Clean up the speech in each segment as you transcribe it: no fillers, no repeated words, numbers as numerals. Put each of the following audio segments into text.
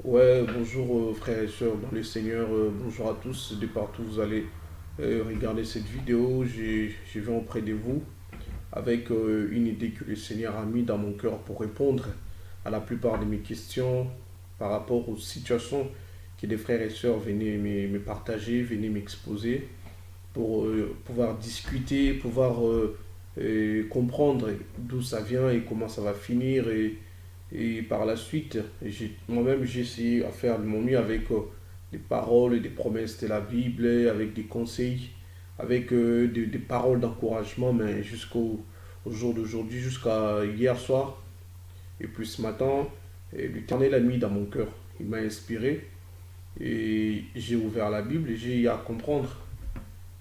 Ouais, bonjour frères et sœurs dans le Seigneur, bonjour à tous, de partout vous allez regarder cette vidéo, je viens auprès de vous avec une idée que le Seigneur a mis dans mon cœur pour répondre à la plupart de mes questions par rapport aux situations que des frères et sœurs venaient me partager, venaient m'exposer pour pouvoir discuter, pouvoir comprendre d'où ça vient et comment ça va finir et par la suite, moi-même, j'ai essayé à faire de mon mieux avec des paroles, des promesses de la Bible, avec des conseils, avec des paroles d'encouragement, mais au jour d'aujourd'hui, jusqu'à hier soir, et puis ce matin, l'Éternel a mis dans mon cœur. Il m'a inspiré et j'ai ouvert la Bible et j'ai eu à comprendre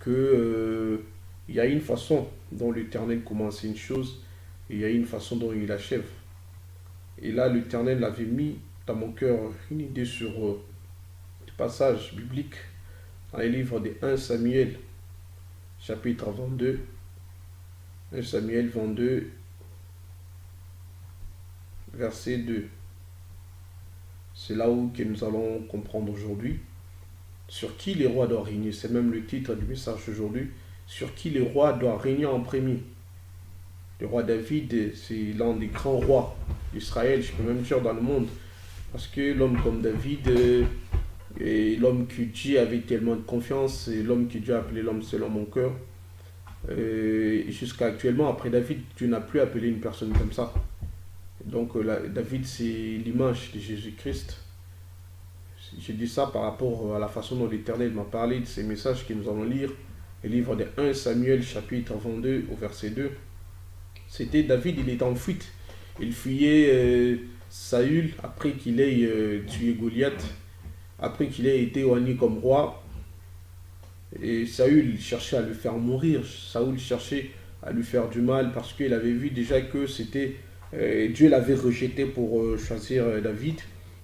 que il y a une façon dont l'Éternel commence une chose et il y a une façon dont il achève. Et là, l'Éternel avait mis dans mon cœur une idée sur le passage biblique dans les livres de 1 Samuel, chapitre 22. 1 Samuel 22, verset 2. C'est là où que nous allons comprendre aujourd'hui sur qui les rois doivent régner. C'est même le titre du message aujourd'hui. Sur qui les rois doivent régner en premier. Le roi David, c'est l'un des grands rois d'Israël, je peux même dire dans le monde. Parce que l'homme comme David, et l'homme que Dieu avait tellement de confiance, et l'homme que Dieu a appelé l'homme selon mon cœur, jusqu'à actuellement, après David, tu n'as plus appelé une personne comme ça. Donc David, c'est l'image de Jésus-Christ. Je dis ça par rapport à la façon dont l'Éternel m'a parlé de ces messages que nous allons lire. Le livre de 1 Samuel, chapitre 22, au verset 2. C'était David, il était en fuite. Il fuyait Saül après qu'il ait tué Goliath, après qu'il ait été oigné comme roi. Et Saül cherchait à le faire mourir. Saül cherchait à lui faire du mal parce qu'il avait vu déjà que c'était Dieu l'avait rejeté pour choisir David.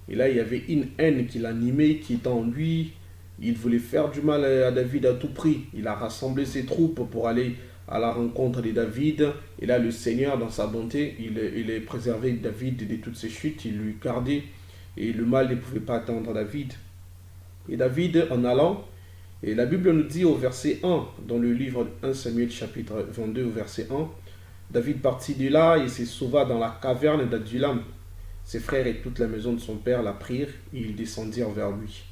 Et là, il y avait une haine qui l'animait, qui était en lui. Il voulait faire du mal à David à tout prix. Il a rassemblé ses troupes pour aller à la rencontre de David. Et là, le Seigneur, dans sa bonté, il a préservé David de toutes ses chutes. Il lui gardait et le mal ne pouvait pas atteindre David. Et David, en allant, et la Bible nous dit au verset 1, dans le livre de 1 Samuel chapitre 22 au verset 1, David partit de là et se sauva dans la caverne d'Adulam. Ses frères et toute la maison de son père la prirent et ils descendirent vers lui.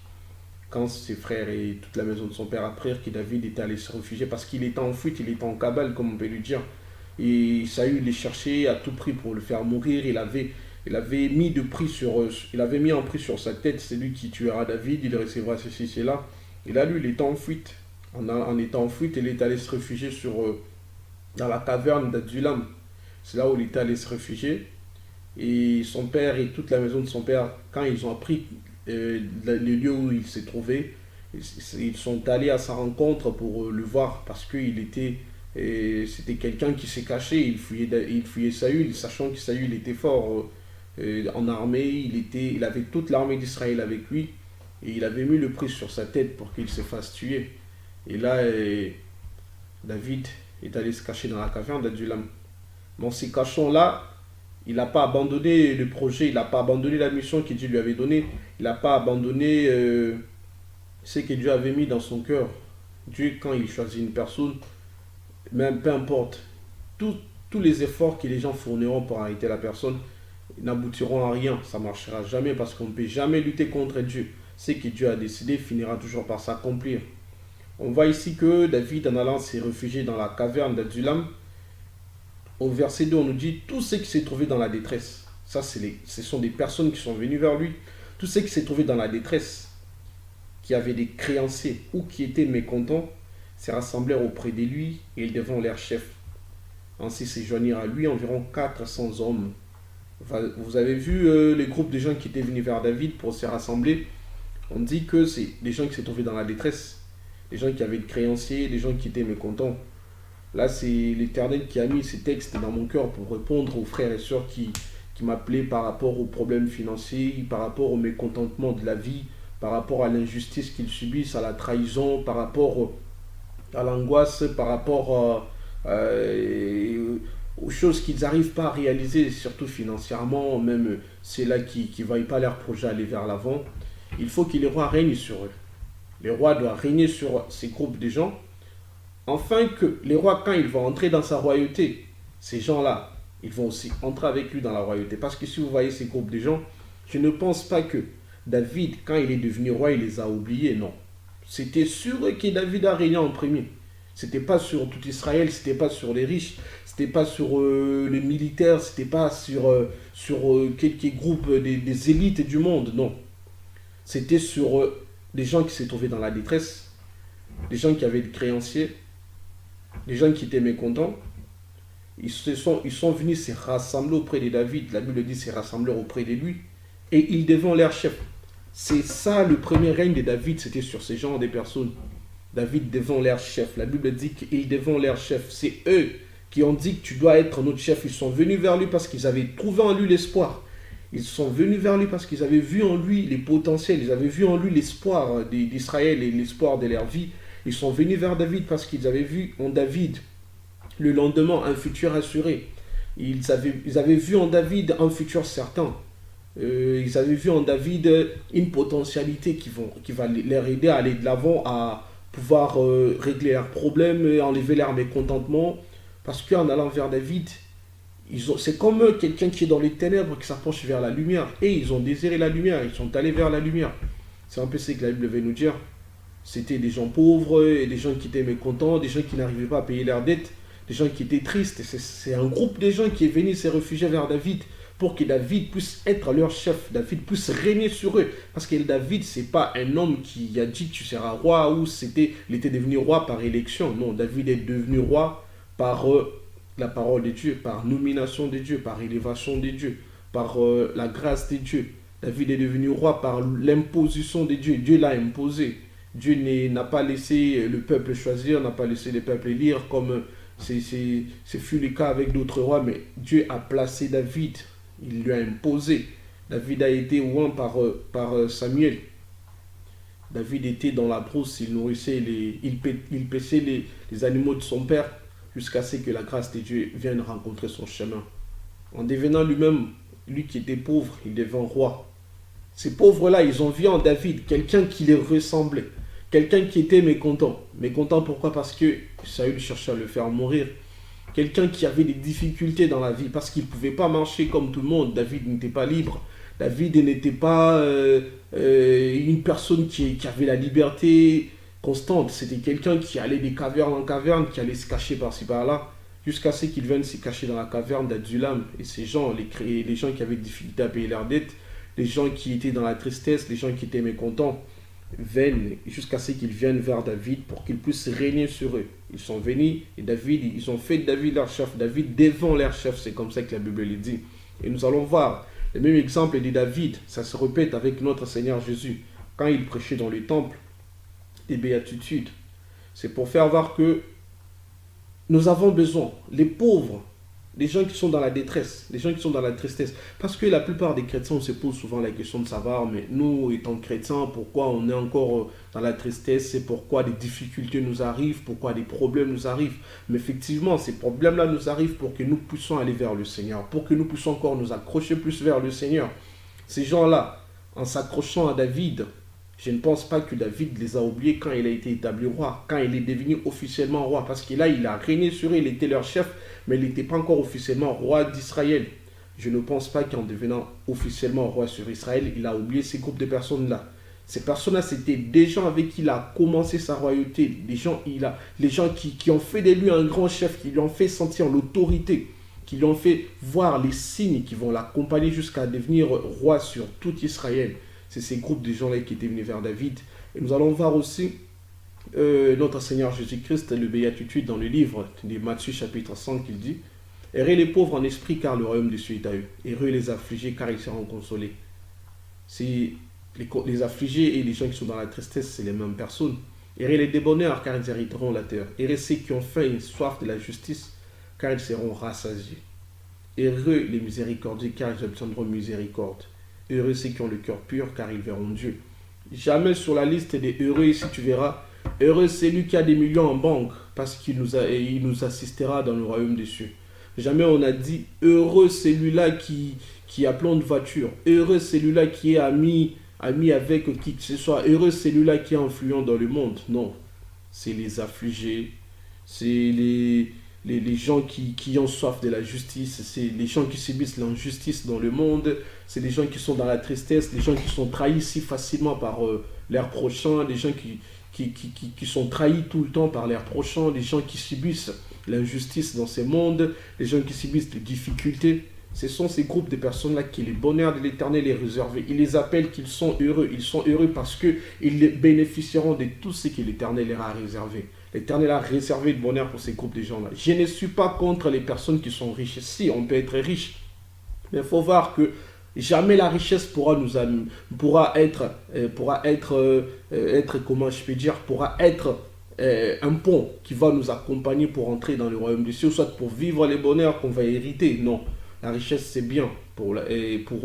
Quand ses frères et toute la maison de son père apprirent que David était allé se réfugier, parce qu'il était en fuite, il était en cabale, comme on peut lui dire, et Saül les cherchait à tout prix pour le faire mourir. Il avait mis il avait mis un prix sur sa tête, c'est lui qui tuera David, il recevra ceci, cela. Et là, lui, il était en fuite. En étant en fuite, il est allé se réfugier dans la caverne d'Adulam. C'est là où il est allé se réfugier. Et son père et toute la maison de son père, quand ils ont appris le lieu où il s'est trouvé, ils sont allés à sa rencontre pour le voir parce qu'il était, c'était quelqu'un qui s'est caché. Il fuyait Saül, sachant que Saül était fort en armée. Il avait toute l'armée d'Israël avec lui et il avait mis le prix sur sa tête pour qu'il se fasse tuer. Et là, David est allé se cacher dans la caverne d'Adulam. Dans ces cachons-là, il n'a pas abandonné le projet, il n'a pas abandonné la mission que Dieu lui avait donnée, il n'a pas abandonné ce que Dieu avait mis dans son cœur. Dieu, quand il choisit une personne, même peu importe, tous tous les efforts que les gens fourniront pour arrêter la personne n'aboutiront à rien. Ça ne marchera jamais parce qu'on ne peut jamais lutter contre Dieu. Ce que Dieu a décidé finira toujours par s'accomplir. On voit ici que David, en allant s'est réfugié dans la caverne d'Adulam. Au verset 2, on nous dit tout ce qui s'est trouvé dans la détresse. Ça, ce sont des personnes qui sont venues vers lui. Tout ce qui s'est trouvé dans la détresse, qui avaient des créanciers ou qui étaient mécontents, se rassemblèrent auprès de lui et ils devinrent leurs chefs. Ainsi se joignirent à lui environ 400 hommes. Vous avez vu les groupes de gens qui étaient venus vers David pour se rassembler. On dit que c'est des gens qui s'est trouvés dans la détresse, des gens qui avaient des créanciers, des gens qui étaient mécontents. Là, c'est l'Éternel qui a mis ces textes dans mon cœur pour répondre aux frères et sœurs qui m'appelaient par rapport aux problèmes financiers, par rapport au mécontentement de la vie, par rapport à l'injustice qu'ils subissent, à la trahison, par rapport à l'angoisse, par rapport aux choses qu'ils n'arrivent pas à réaliser, surtout financièrement, même c'est là qui ne voient pas leur projet aller vers l'avant, il faut que les rois règnent sur eux. Les rois doivent régner sur ces groupes de gens, afin que les rois, quand ils vont entrer dans sa royauté, ces gens-là, ils vont aussi entrer avec lui dans la royauté. Parce que si vous voyez ces groupes de gens, je ne pense pas que David, quand il est devenu roi, il les a oubliés, non. C'était sur eux que David a régné en premier. C'était pas sur tout Israël, c'était pas sur les riches, c'était pas sur les militaires, c'était pas sur quelques groupes des élites du monde, non. C'était sur des gens qui s'étaient trouvés dans la détresse, des gens qui avaient des créanciers, des gens qui étaient mécontents. Ils sont venus se rassembler auprès de David. La Bible dit se rassembler auprès de lui. Et ils deviennent leur chef. C'est ça le premier règne de David, c'était sur ces genres de personnes. David devant leur chef. La Bible dit qu'ils deviennent leur chef. C'est eux qui ont dit que tu dois être notre chef. Ils sont venus vers lui parce qu'ils avaient trouvé en lui l'espoir. Ils sont venus vers lui parce qu'ils avaient vu en lui les potentiels. Ils avaient vu en lui l'espoir d'Israël et l'espoir de leur vie. Ils sont venus vers David parce qu'ils avaient vu en David le lendemain un futur assuré. Ils avaient vu en David un futur certain. Ils avaient vu en David une potentialité qui va leur aider à aller de l'avant, à pouvoir régler leurs problèmes et enlever leur mécontentement. Parce qu'en allant vers David, c'est comme quelqu'un qui est dans les ténèbres qui s'approche vers la lumière. Et ils ont désiré la lumière, ils sont allés vers la lumière. C'est un peu ce que la Bible veut nous dire. C'était des gens pauvres, des gens qui étaient mécontents, des gens qui n'arrivaient pas à payer leurs dettes, des gens qui étaient tristes. C'est un groupe de gens qui est venu se réfugier vers David pour que David puisse être leur chef, David puisse régner sur eux. Parce que David, ce n'est pas un homme qui a dit tu seras roi ou il était devenu roi par élection. Non, David est devenu roi par la parole de Dieu, par nomination de Dieu, par élévation de Dieu, par la grâce de Dieu. David est devenu roi par l'imposition de Dieu. Dieu l'a imposé. Dieu n'a pas laissé le peuple choisir, n'a pas laissé le peuple élire comme ce fut le cas avec d'autres rois, mais Dieu a placé David, il lui a imposé. David a été oint par Samuel. David était dans la brousse, il nourrissait, il paissait les animaux de son père jusqu'à ce que la grâce de Dieu vienne rencontrer son chemin. En devenant lui-même, lui qui était pauvre, il devint roi. Ces pauvres-là, ils ont vu en David quelqu'un qui les ressemblait. Quelqu'un qui était mécontent. Mécontent pourquoi? Parce que Saül cherchait à le faire mourir. Quelqu'un qui avait des difficultés dans la vie parce qu'il ne pouvait pas marcher comme tout le monde. David n'était pas libre. David n'était pas une personne qui avait la liberté constante. C'était quelqu'un qui allait des cavernes en caverne, qui allait se cacher par-ci par-là, jusqu'à ce qu'il vienne se cacher dans la caverne d'Adulam. Et ces gens, les gens qui avaient des difficultés à payer leurs dettes, les gens qui étaient dans la tristesse, les gens qui étaient mécontents, viennent jusqu'à ce qu'ils viennent vers David pour qu'il puisse régner sur eux. Ils sont venus et ils ont fait David leur chef, David devant leur chef, c'est comme ça que la Bible le dit. Et nous allons voir le même exemple de David, ça se répète avec notre Seigneur Jésus, quand il prêchait dans le temple des béatitudes. C'est pour faire voir que nous avons besoin, les pauvres, les gens qui sont dans la détresse, les gens qui sont dans la tristesse. Parce que la plupart des chrétiens, on se pose souvent la question de savoir, mais nous, étant chrétiens, pourquoi on est encore dans la tristesse, c'est pourquoi des difficultés nous arrivent, pourquoi des problèmes nous arrivent. Mais effectivement, ces problèmes-là nous arrivent pour que nous puissions aller vers le Seigneur, pour que nous puissions encore nous accrocher plus vers le Seigneur. Ces gens-là, en s'accrochant à David, je ne pense pas que David les a oubliés quand il a été établi roi, quand il est devenu officiellement roi, parce que là, il a régné sur eux, il était leur chef, mais il n'était pas encore officiellement roi d'Israël. Je ne pense pas qu'en devenant officiellement roi sur Israël, il a oublié ces groupes de personnes-là. Ces personnes-là, c'était des gens avec qui il a commencé sa royauté, les gens qui ont fait de lui un grand chef, qui lui ont fait sentir l'autorité, qui lui ont fait voir les signes qui vont l'accompagner jusqu'à devenir roi sur tout Israël. C'est ces groupes de gens-là qui étaient venus vers David. Et nous allons voir aussi notre Seigneur Jésus-Christ, le béatitude dans le livre de Matthieu chapitre 5, il dit « Heureux les pauvres en esprit, car le royaume des cieux est à eux. Heureux les affligés, car ils seront consolés. » C'est les affligés et les gens qui sont dans la tristesse, c'est les mêmes personnes. Heureux les débonneurs, car ils hériteront la terre. Heureux ceux qui ont faim et soif de la justice, car ils seront rassasiés. Heureux les miséricordieux, car ils obtiendront miséricorde. Heureux ceux qui ont le cœur pur, car ils verront Dieu. Jamais sur la liste des heureux ici, tu verras, heureux celui qui a des millions en banque, parce qu'il nous assistera dans le royaume des cieux. Jamais on a dit heureux celui-là qui a plein de voitures, heureux celui-là qui est ami avec qui que ce soit, heureux celui-là qui est influent dans le monde. Non, c'est les affligés, c'est les gens qui ont soif de la justice, c'est les gens qui subissent l'injustice dans le monde, c'est les gens qui sont dans la tristesse, les gens qui sont trahis si facilement par leurs prochains, les gens qui sont trahis tout le temps par leurs prochains, les gens qui subissent l'injustice dans ce monde, les gens qui subissent des difficultés. Ce sont ces groupes de personnes-là qui le bonheur de l'Éternel est réservé. Il les appelle qu'ils sont heureux. Ils sont heureux parce qu'ils bénéficieront de tout ce que l'Éternel leur a réservé. L'Éternel a réservé le bonheur pour ces groupes de gens-là. Je ne suis pas contre les personnes qui sont riches. Si, on peut être riche. Mais il faut voir que jamais la richesse pourra être un pont qui va nous accompagner pour entrer dans le royaume des cieux, soit pour vivre les bonheurs qu'on va hériter. Non. La richesse, c'est bien pour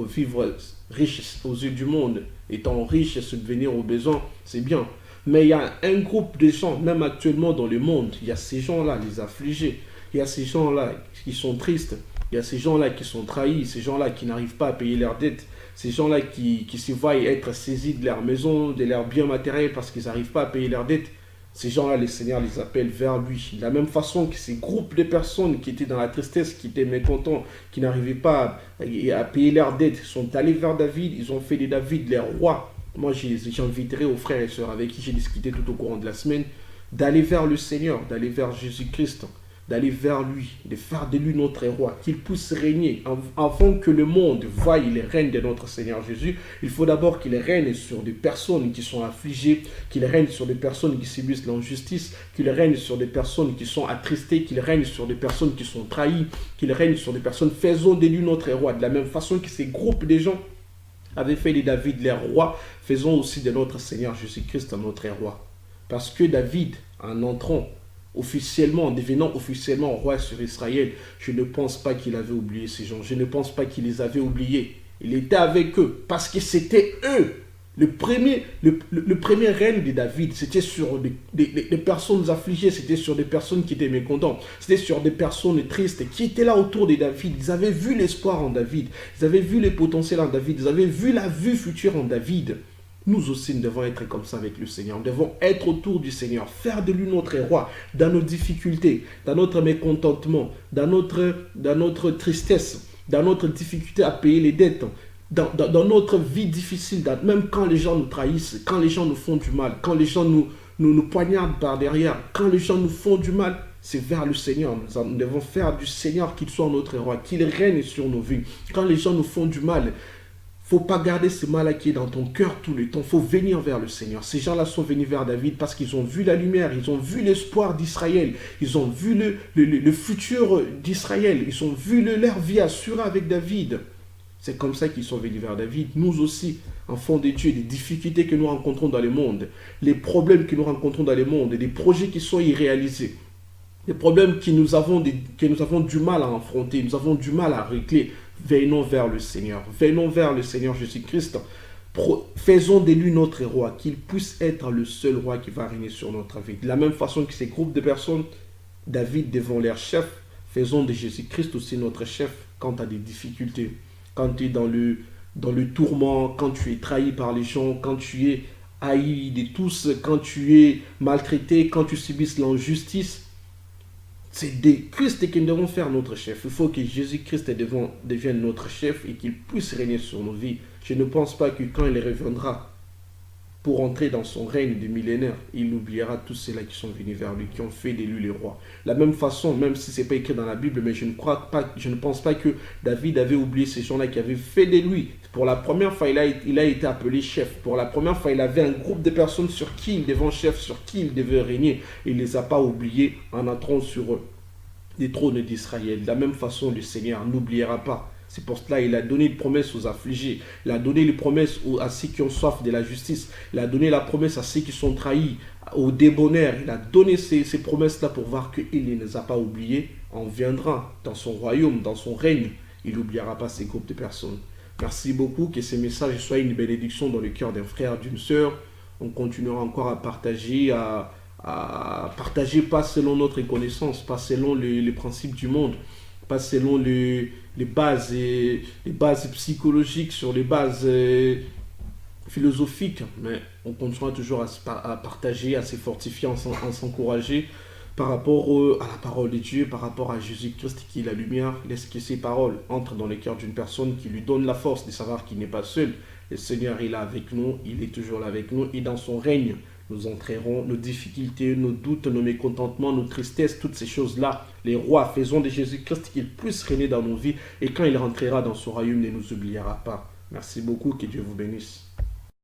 vivre riche aux yeux du monde. Étant riche et subvenir aux besoins, c'est bien. Mais il y a un groupe de gens, même actuellement dans le monde, il y a ces gens-là, les affligés. Il y a ces gens-là qui sont tristes. Il y a ces gens-là qui sont trahis. Ces gens-là qui n'arrivent pas à payer leurs dettes. Ces gens-là qui se voient être saisis de leur maison, de leurs biens matériels parce qu'ils n'arrivent pas à payer leurs dettes. Ces gens-là, le Seigneur les appelle vers lui. De la même façon que ces groupes de personnes qui étaient dans la tristesse, qui étaient mécontents, qui n'arrivaient pas à payer leurs dettes, sont allés vers David. Ils ont fait de David leur roi. Moi, j'inviterai aux frères et sœurs avec qui j'ai discuté tout au courant de la semaine d'aller vers le Seigneur, d'aller vers Jésus-Christ, d'aller vers lui, de faire de lui notre roi, qu'il puisse régner. Avant que le monde voie le règne de notre Seigneur Jésus, il faut d'abord qu'il règne sur des personnes qui sont affligées, qu'il règne sur des personnes qui subissent l'injustice, qu'il règne sur des personnes qui sont attristées, qu'il règne sur des personnes qui sont trahies, qu'il règne sur des personnes. Faisons de lui notre roi. De la même façon que ces groupes de gens avaient fait de David leur roi, faisons aussi de notre Seigneur Jésus-Christ notre roi. Parce que David, en entrant officiellement, en devenant officiellement roi sur Israël, je ne pense pas qu'il avait oublié ces gens. Je ne pense pas qu'il les avait oubliés. Il était avec eux parce que c'était eux. Le premier règne de David, c'était sur des personnes affligées, c'était sur des personnes qui étaient mécontentes, c'était sur des personnes tristes qui étaient là autour de David. Ils avaient vu l'espoir en David, ils avaient vu les potentiels en David, ils avaient vu la vue future en David. Nous aussi, nous devons être comme ça avec le Seigneur. Nous devons être autour du Seigneur, faire de lui notre roi, dans nos difficultés, dans notre mécontentement, dans notre tristesse, dans notre difficulté à payer les dettes, dans notre vie difficile, même quand les gens nous trahissent, quand les gens nous font du mal, quand les gens nous poignardent par derrière, quand les gens nous font du mal, c'est vers le Seigneur. Nous devons faire du Seigneur qu'il soit notre roi, qu'il règne sur nos vies. Quand les gens nous font du mal, il ne faut pas garder ce mal qui est dans ton cœur tout le temps. Il faut venir vers le Seigneur. Ces gens-là sont venus vers David parce qu'ils ont vu la lumière, ils ont vu l'espoir d'Israël, ils ont vu le futur d'Israël, ils ont vu leur vie assurée avec David. C'est comme ça qu'ils sont venus vers David. Nous aussi, enfants de Dieu, les difficultés que nous rencontrons dans le monde, les problèmes que nous rencontrons dans le monde, les projets qui sont irréalisés, les problèmes que nous avons du mal à affronter, nous avons du mal à régler. Venons vers le Seigneur. Venons vers le Seigneur Jésus-Christ. Faisons de lui notre roi, qu'il puisse être le seul roi qui va régner sur notre vie. De la même façon que ces groupes de personnes, David devant leur chef, faisons de Jésus-Christ aussi notre chef quand tu as des difficultés, quand tu es dans le tourment, quand tu es trahi par les gens, quand tu es haï de tous, quand tu es maltraité, quand tu subisses l'injustice. C'est de Christ que nous devons faire notre chef. Il faut que Jésus-Christ devienne notre chef et qu'il puisse régner sur nos vies. Je ne pense pas que quand il reviendra pour entrer dans son règne de millénaire, il oubliera tous ceux-là qui sont venus vers lui, qui ont fait de lui le roi. De la même façon, même si ce n'est pas écrit dans la Bible, mais je ne pense pas que David avait oublié ces gens-là qui avaient fait de lui. Pour la première fois, il a été appelé chef. Pour la première fois, il avait un groupe de personnes sur qui il devait chef, sur qui il devait régner. Il ne les a pas oubliés en entrant sur les trônes d'Israël. De la même façon, le Seigneur n'oubliera pas. C'est pour cela qu'il a donné une promesse aux affligés. Il a donné les promesses à ceux qui ont soif de la justice. Il a donné la promesse à ceux qui sont trahis, aux débonnaires. Il a donné ces promesses-là pour voir qu'il ne les a pas oubliées. On viendra dans son royaume, dans son règne. Il n'oubliera pas ces groupes de personnes. Merci beaucoup. Que ces messages soient une bénédiction dans le cœur d'un frère, d'une sœur. On continuera encore à partager, partager pas selon notre connaissance, pas selon les principes du monde, pas selon les bases psychologiques, sur les bases philosophiques, mais on continue toujours à partager, à se fortifier, à s'encourager par rapport à la parole de Dieu, par rapport à Jésus-Christ qui est la lumière. Laisse que ces paroles entrent dans le cœur d'une personne, qui lui donne la force de savoir qu'il n'est pas seul. Le Seigneur est là avec nous, il est toujours là avec nous, et dans son règne, nous entrerons nos difficultés, nos doutes, nos mécontentements, nos tristesses, toutes ces choses-là. Les rois, faisons de Jésus-Christ qu'il puisse régner dans nos vies, et quand il rentrera dans son royaume, il ne nous oubliera pas. Merci beaucoup, que Dieu vous bénisse.